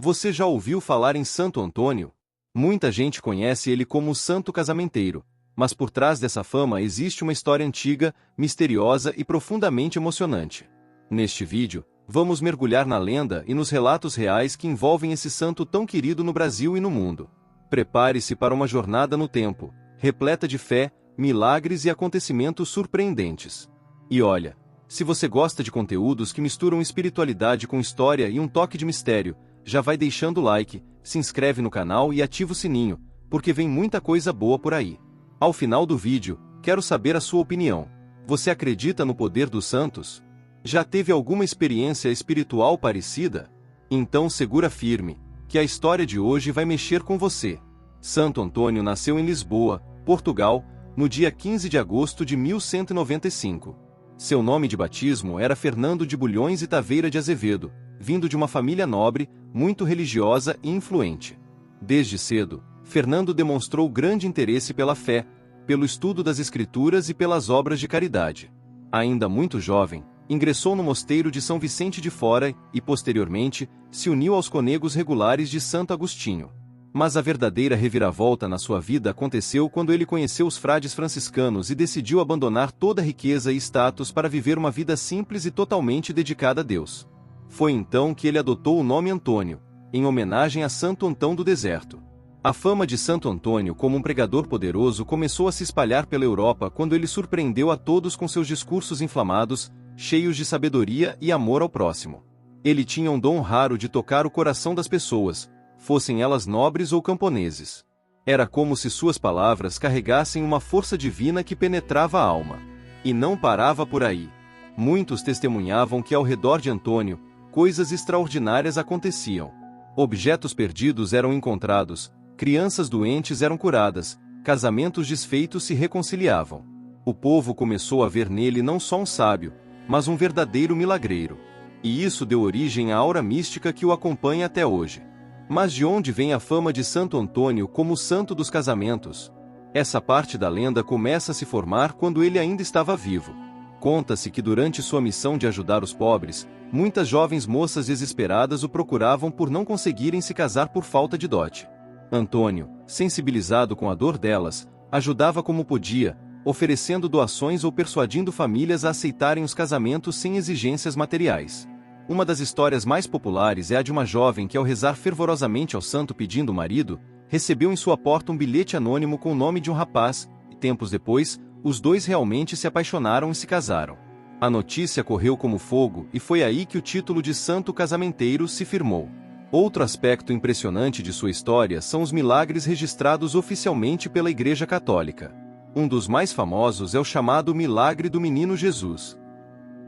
Você já ouviu falar em Santo Antônio? Muita gente conhece ele como o Santo Casamenteiro, mas por trás dessa fama existe uma história antiga, misteriosa e profundamente emocionante. Neste vídeo, vamos mergulhar na lenda e nos relatos reais que envolvem esse santo tão querido no Brasil e no mundo. Prepare-se para uma jornada no tempo, repleta de fé, milagres e acontecimentos surpreendentes. E olha, se você gosta de conteúdos que misturam espiritualidade com história e um toque de mistério, já vai deixando o like, se inscreve no canal e ativa o sininho, porque vem muita coisa boa por aí. Ao final do vídeo, quero saber a sua opinião. Você acredita no poder dos santos? Já teve alguma experiência espiritual parecida? Então segura firme, que a história de hoje vai mexer com você. Santo Antônio nasceu em Lisboa, Portugal, no dia 15 de agosto de 1195. Seu nome de batismo era Fernando de Bulhões e Taveira de Azevedo, vindo de uma família nobre, muito religiosa e influente. Desde cedo, Fernando demonstrou grande interesse pela fé, pelo estudo das Escrituras e pelas obras de caridade. Ainda muito jovem, ingressou no mosteiro de São Vicente de Fora e, posteriormente, se uniu aos conegos regulares de Santo Agostinho. Mas a verdadeira reviravolta na sua vida aconteceu quando ele conheceu os frades franciscanos e decidiu abandonar toda a riqueza e status para viver uma vida simples e totalmente dedicada a Deus. Foi então que ele adotou o nome Antônio, em homenagem a Santo Antão do Deserto. A fama de Santo Antônio como um pregador poderoso começou a se espalhar pela Europa quando ele surpreendeu a todos com seus discursos inflamados, cheios de sabedoria e amor ao próximo. Ele tinha um dom raro de tocar o coração das pessoas, fossem elas nobres ou camponeses. Era como se suas palavras carregassem uma força divina que penetrava a alma. E não parava por aí. Muitos testemunhavam que ao redor de Antônio, coisas extraordinárias aconteciam. Objetos perdidos eram encontrados, crianças doentes eram curadas, casamentos desfeitos se reconciliavam. O povo começou a ver nele não só um sábio, mas um verdadeiro milagreiro. E isso deu origem à aura mística que o acompanha até hoje. Mas de onde vem a fama de Santo Antônio como o santo dos casamentos? Essa parte da lenda começa a se formar quando ele ainda estava vivo. Conta-se que durante sua missão de ajudar os pobres, muitas jovens moças desesperadas o procuravam por não conseguirem se casar por falta de dote. Antônio, sensibilizado com a dor delas, ajudava como podia, oferecendo doações ou persuadindo famílias a aceitarem os casamentos sem exigências materiais. Uma das histórias mais populares é a de uma jovem que, ao rezar fervorosamente ao santo pedindo marido, recebeu em sua porta um bilhete anônimo com o nome de um rapaz, e tempos depois, os dois realmente se apaixonaram e se casaram. A notícia correu como fogo e foi aí que o título de Santo Casamenteiro se firmou. Outro aspecto impressionante de sua história são os milagres registrados oficialmente pela Igreja Católica. Um dos mais famosos é o chamado Milagre do Menino Jesus.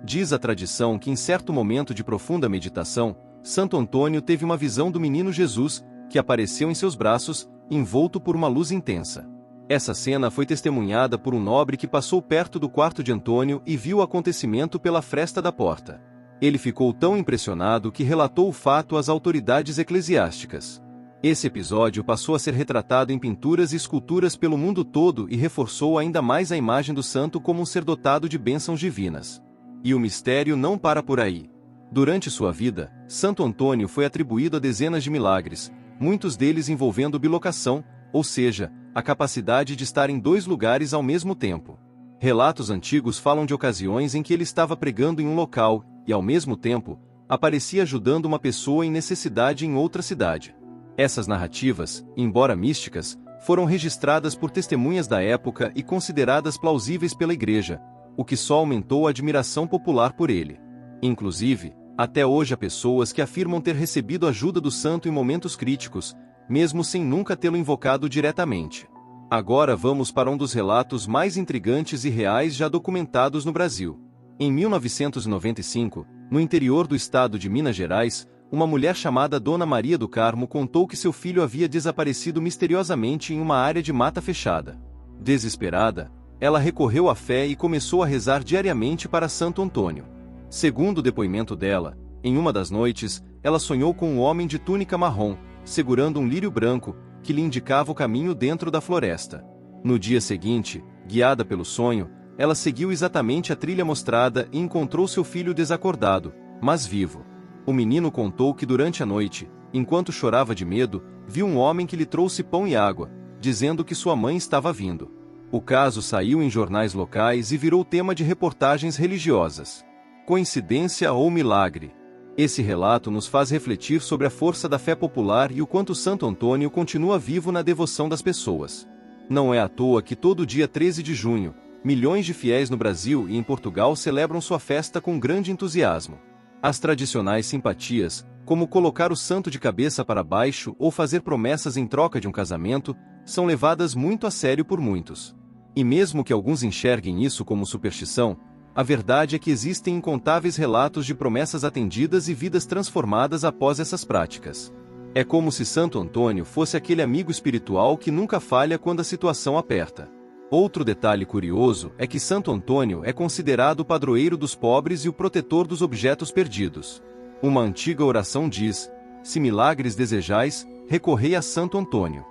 Diz a tradição que em certo momento de profunda meditação, Santo Antônio teve uma visão do menino Jesus, que apareceu em seus braços, envolto por uma luz intensa. Essa cena foi testemunhada por um nobre que passou perto do quarto de Antônio e viu o acontecimento pela fresta da porta. Ele ficou tão impressionado que relatou o fato às autoridades eclesiásticas. Esse episódio passou a ser retratado em pinturas e esculturas pelo mundo todo e reforçou ainda mais a imagem do santo como um ser dotado de bênçãos divinas. E o mistério não para por aí. Durante sua vida, Santo Antônio foi atribuído a dezenas de milagres, muitos deles envolvendo bilocação, ou seja, a capacidade de estar em dois lugares ao mesmo tempo. Relatos antigos falam de ocasiões em que ele estava pregando em um local, e ao mesmo tempo, aparecia ajudando uma pessoa em necessidade em outra cidade. Essas narrativas, embora místicas, foram registradas por testemunhas da época e consideradas plausíveis pela Igreja, o que só aumentou a admiração popular por ele. Inclusive, até hoje há pessoas que afirmam ter recebido ajuda do santo em momentos críticos, mesmo sem nunca tê-lo invocado diretamente. Agora vamos para um dos relatos mais intrigantes e reais já documentados no Brasil. Em 1995, no interior do estado de Minas Gerais, uma mulher chamada Dona Maria do Carmo contou que seu filho havia desaparecido misteriosamente em uma área de mata fechada. Desesperada, ela recorreu à fé e começou a rezar diariamente para Santo Antônio. Segundo o depoimento dela, em uma das noites, ela sonhou com um homem de túnica marrom, segurando um lírio branco, que lhe indicava o caminho dentro da floresta. No dia seguinte, guiada pelo sonho, ela seguiu exatamente a trilha mostrada e encontrou seu filho desacordado, mas vivo. O menino contou que durante a noite, Enquanto chorava de medo, viu um homem que lhe trouxe pão e água, dizendo que sua mãe estava vindo. O caso saiu em jornais locais e virou tema de reportagens religiosas. Coincidência ou milagre? Esse relato nos faz refletir sobre a força da fé popular e o quanto Santo Antônio continua vivo na devoção das pessoas. Não é à toa que todo dia 13 de junho, milhões de fiéis no Brasil e em Portugal celebram sua festa com grande entusiasmo. As tradicionais simpatias, como colocar o santo de cabeça para baixo ou fazer promessas em troca de um casamento, são levadas muito a sério por muitos. E mesmo que alguns enxerguem isso como superstição, a verdade é que existem incontáveis relatos de promessas atendidas e vidas transformadas após essas práticas. É como se Santo Antônio fosse aquele amigo espiritual que nunca falha quando a situação aperta. Outro detalhe curioso é que Santo Antônio é considerado o padroeiro dos pobres e o protetor dos objetos perdidos. Uma antiga oração diz: se milagres desejais, recorrei a Santo Antônio.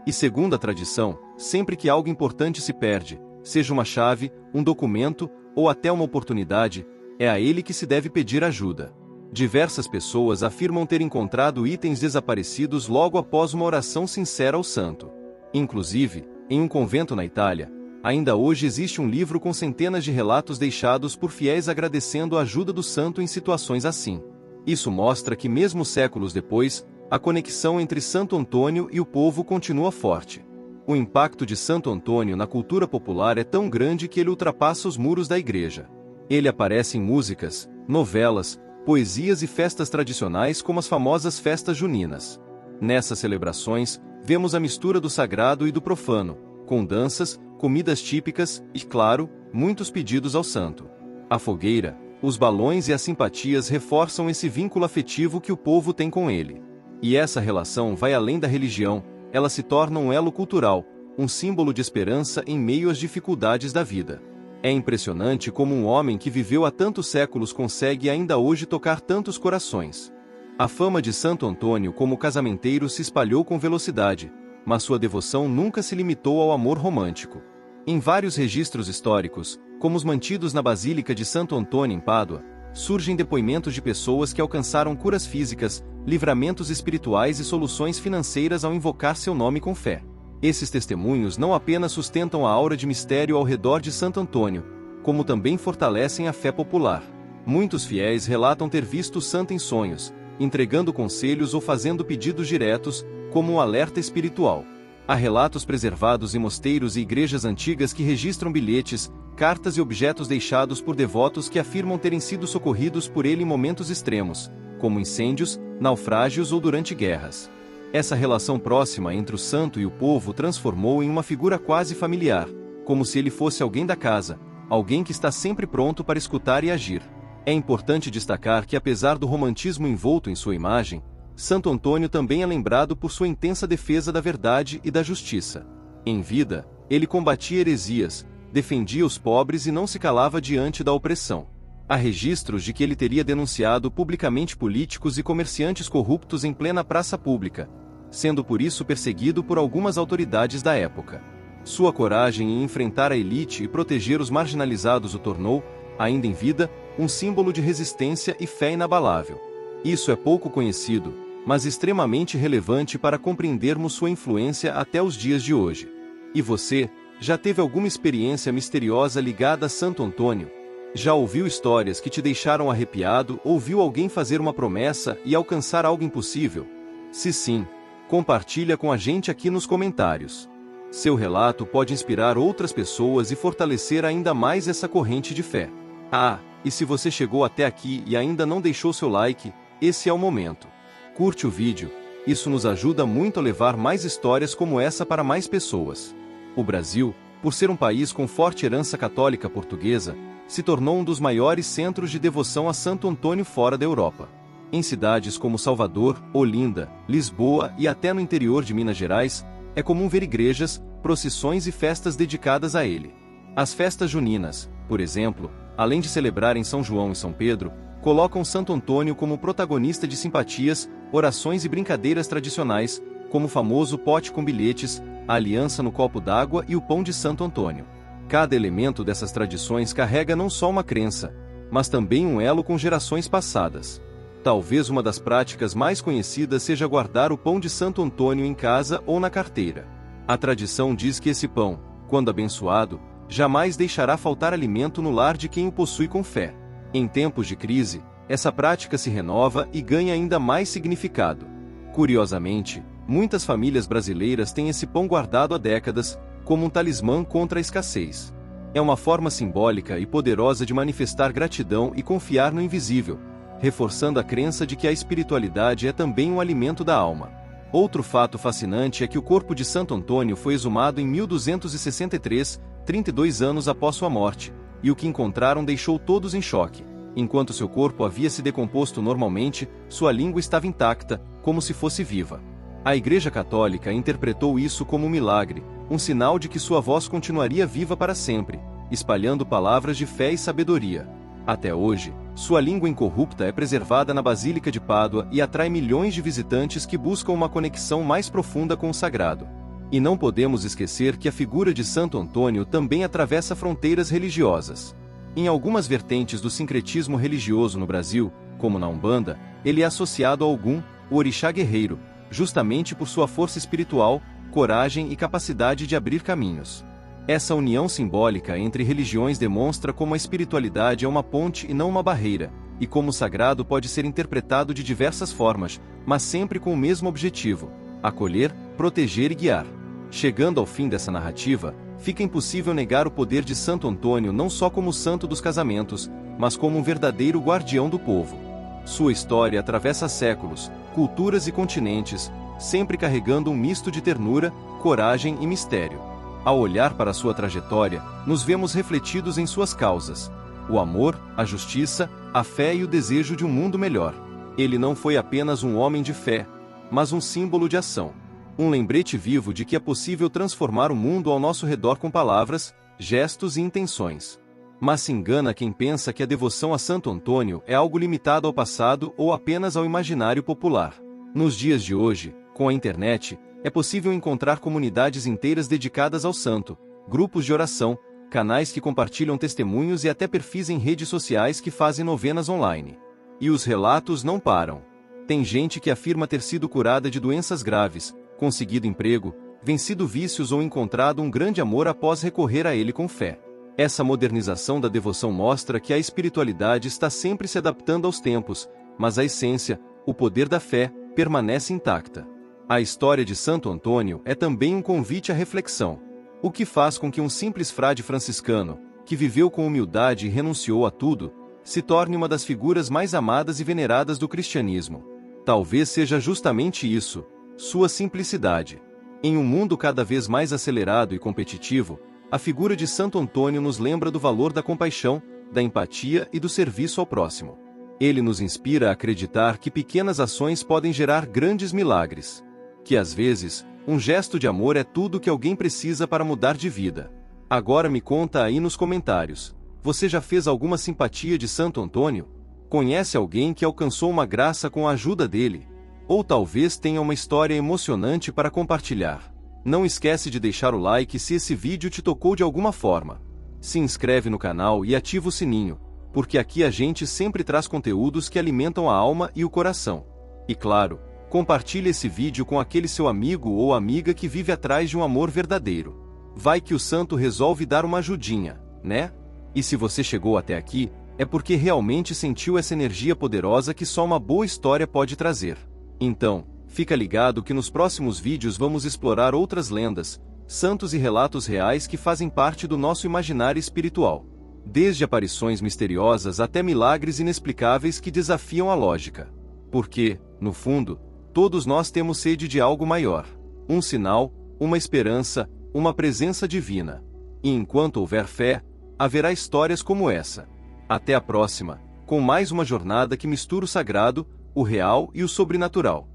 E segundo a tradição, sempre que algo importante se perde, seja uma chave, um documento, ou até uma oportunidade, é a ele que se deve pedir ajuda. Diversas pessoas afirmam ter encontrado itens desaparecidos logo após uma oração sincera ao santo. Inclusive, em um convento na Itália, ainda hoje existe um livro com centenas de relatos deixados por fiéis agradecendo a ajuda do santo em situações assim. Isso mostra que mesmo séculos depois, a conexão entre Santo Antônio e o povo continua forte. O impacto de Santo Antônio na cultura popular é tão grande que ele ultrapassa os muros da igreja. Ele aparece em músicas, novelas, poesias e festas tradicionais como as famosas festas juninas. Nessas celebrações, vemos a mistura do sagrado e do profano, com danças, comidas típicas e, claro, muitos pedidos ao santo. A fogueira, os balões e as simpatias reforçam esse vínculo afetivo que o povo tem com ele. E essa relação vai além da religião, ela se torna um elo cultural, um símbolo de esperança em meio às dificuldades da vida. É impressionante como um homem que viveu há tantos séculos consegue ainda hoje tocar tantos corações. A fama de Santo Antônio como casamenteiro se espalhou com velocidade, mas sua devoção nunca se limitou ao amor romântico. Em vários registros históricos, como os mantidos na Basílica de Santo Antônio em Pádua, surgem depoimentos de pessoas que alcançaram curas físicas, livramentos espirituais e soluções financeiras ao invocar seu nome com fé. Esses testemunhos não apenas sustentam a aura de mistério ao redor de Santo Antônio, como também fortalecem a fé popular. Muitos fiéis relatam ter visto o santo em sonhos, entregando conselhos ou fazendo pedidos diretos, como um alerta espiritual. Há relatos preservados em mosteiros e igrejas antigas que registram bilhetes, cartas e objetos deixados por devotos que afirmam terem sido socorridos por ele em momentos extremos, como incêndios, naufrágios ou durante guerras. Essa relação próxima entre o santo e o povo transformou em uma figura quase familiar, como se ele fosse alguém da casa, alguém que está sempre pronto para escutar e agir. É importante destacar que apesar do romantismo envolto em sua imagem, Santo Antônio também é lembrado por sua intensa defesa da verdade e da justiça. Em vida, ele combatia heresias, defendia os pobres e não se calava diante da opressão. Há registros de que ele teria denunciado publicamente políticos e comerciantes corruptos em plena praça pública, sendo por isso perseguido por algumas autoridades da época. Sua coragem em enfrentar a elite e proteger os marginalizados o tornou, ainda em vida, um símbolo de resistência e fé inabalável. Isso é pouco conhecido, mas extremamente relevante para compreendermos sua influência até os dias de hoje. E você, já teve alguma experiência misteriosa ligada a Santo Antônio? Já ouviu histórias que te deixaram arrepiado ou viu alguém fazer uma promessa e alcançar algo impossível? Se sim, compartilha com a gente aqui nos comentários. Seu relato pode inspirar outras pessoas e fortalecer ainda mais essa corrente de fé. Ah, e se você chegou até aqui e ainda não deixou seu like, esse é o momento. Curte o vídeo, isso nos ajuda muito a levar mais histórias como essa para mais pessoas. O Brasil, por ser um país com forte herança católica portuguesa, se tornou um dos maiores centros de devoção a Santo Antônio fora da Europa. Em cidades como Salvador, Olinda, Lisboa e até no interior de Minas Gerais, é comum ver igrejas, procissões e festas dedicadas a ele. As festas juninas, por exemplo, além de celebrarem São João e São Pedro, colocam Santo Antônio como protagonista de simpatias, orações e brincadeiras tradicionais, como o famoso pote com bilhetes, a aliança no copo d'água e o pão de Santo Antônio. Cada elemento dessas tradições carrega não só uma crença, mas também um elo com gerações passadas. Talvez uma das práticas mais conhecidas seja guardar o pão de Santo Antônio em casa ou na carteira. A tradição diz que esse pão, quando abençoado, jamais deixará faltar alimento no lar de quem o possui com fé. Em tempos de crise, essa prática se renova e ganha ainda mais significado. Curiosamente, muitas famílias brasileiras têm esse pão guardado há décadas, como um talismã contra a escassez. É uma forma simbólica e poderosa de manifestar gratidão e confiar no invisível, reforçando a crença de que a espiritualidade é também um alimento da alma. Outro fato fascinante é que o corpo de Santo Antônio foi exumado em 1263, 32 anos após sua morte, e o que encontraram deixou todos em choque. Enquanto seu corpo havia se decomposto normalmente, sua língua estava intacta, como se fosse viva. A Igreja Católica interpretou isso como um milagre, um sinal de que sua voz continuaria viva para sempre, espalhando palavras de fé e sabedoria. Até hoje, sua língua incorrupta é preservada na Basílica de Pádua e atrai milhões de visitantes que buscam uma conexão mais profunda com o sagrado. E não podemos esquecer que a figura de Santo Antônio também atravessa fronteiras religiosas. Em algumas vertentes do sincretismo religioso no Brasil, como na Umbanda, ele é associado a Ogum, o orixá guerreiro, justamente por sua força espiritual, coragem e capacidade de abrir caminhos. Essa união simbólica entre religiões demonstra como a espiritualidade é uma ponte e não uma barreira, e como o sagrado pode ser interpretado de diversas formas, mas sempre com o mesmo objetivo: acolher, proteger e guiar. Chegando ao fim dessa narrativa, fica impossível negar o poder de Santo Antônio não só como santo dos casamentos, mas como um verdadeiro guardião do povo. Sua história atravessa séculos, culturas e continentes, sempre carregando um misto de ternura, coragem e mistério. Ao olhar para sua trajetória, nos vemos refletidos em suas causas: o amor, a justiça, a fé e o desejo de um mundo melhor. Ele não foi apenas um homem de fé, mas um símbolo de ação. Um lembrete vivo de que é possível transformar o mundo ao nosso redor com palavras, gestos e intenções. Mas se engana quem pensa que a devoção a Santo Antônio é algo limitado ao passado ou apenas ao imaginário popular. Nos dias de hoje, com a internet, é possível encontrar comunidades inteiras dedicadas ao santo, grupos de oração, canais que compartilham testemunhos e até perfis em redes sociais que fazem novenas online. E os relatos não param. Tem gente que afirma ter sido curada de doenças graves, conseguido emprego, vencido vícios ou encontrado um grande amor após recorrer a ele com fé. Essa modernização da devoção mostra que a espiritualidade está sempre se adaptando aos tempos, mas a essência, o poder da fé, permanece intacta. A história de Santo Antônio é também um convite à reflexão. O que faz com que um simples frade franciscano, que viveu com humildade e renunciou a tudo, se torne uma das figuras mais amadas e veneradas do cristianismo? Talvez seja justamente isso: sua simplicidade. Em um mundo cada vez mais acelerado e competitivo, a figura de Santo Antônio nos lembra do valor da compaixão, da empatia e do serviço ao próximo. Ele nos inspira a acreditar que pequenas ações podem gerar grandes milagres. Que às vezes, um gesto de amor é tudo que alguém precisa para mudar de vida. Agora me conta aí nos comentários: você já fez alguma simpatia de Santo Antônio? Conhece alguém que alcançou uma graça com a ajuda dele? Ou talvez tenha uma história emocionante para compartilhar? Não esquece de deixar o like se esse vídeo te tocou de alguma forma. Se inscreve no canal e ativa o sininho, porque aqui a gente sempre traz conteúdos que alimentam a alma e o coração. E claro, compartilhe esse vídeo com aquele seu amigo ou amiga que vive atrás de um amor verdadeiro. Vai que o santo resolve dar uma ajudinha, né? E se você chegou até aqui, é porque realmente sentiu essa energia poderosa que só uma boa história pode trazer. Então, fica ligado que nos próximos vídeos vamos explorar outras lendas, santos e relatos reais que fazem parte do nosso imaginário espiritual. Desde aparições misteriosas até milagres inexplicáveis que desafiam a lógica. Porque, no fundo, todos nós temos sede de algo maior. Um sinal, uma esperança, uma presença divina. E enquanto houver fé, haverá histórias como essa. Até a próxima, com mais uma jornada que mistura o sagrado, o real e o sobrenatural.